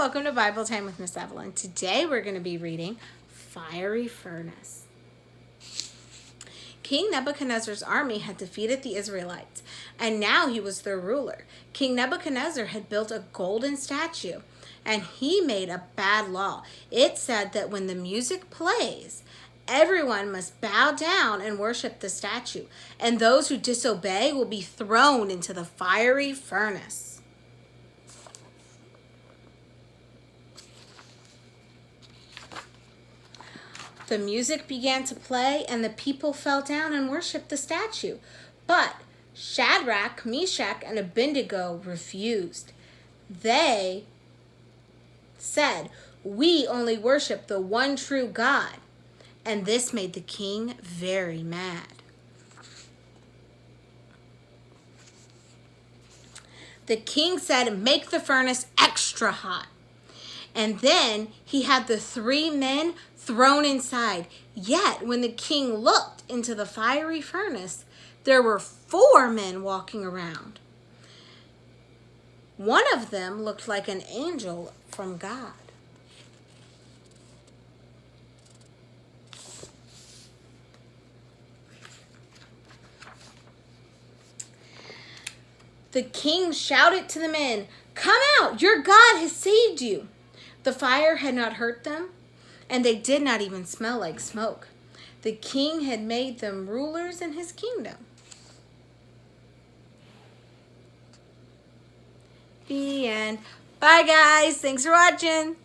welcome to Bible Time with Miss Evelyn. Today we're going to be reading Firey Furnace. King Nebuchadnezzar's army had defeated the Israelites, and now he was their ruler. King Nebuchadnezzar had built a golden statue, and he made a bad law. It said that when the music plays, everyone must bow down and worship the statue, and those who disobey will be thrown into the fiery furnace. The music began to play, and the people fell down and worshipped the statue. But Shadrach, Meshach, and Abednego refused. They said, "We only worship the one true God." And this made the king very mad. The king said, "Make the furnace extra hot." And then he had the 3 men thrown inside. Yet when the king looked into the fiery furnace, there were 4 men walking around. One of them looked like an angel from God. The king shouted to the men, "Come out, your God has saved you." The fire had not hurt them, and they did not even smell like smoke. The king had made them rulers in his kingdom. The end. Bye, guys. Thanks for watching.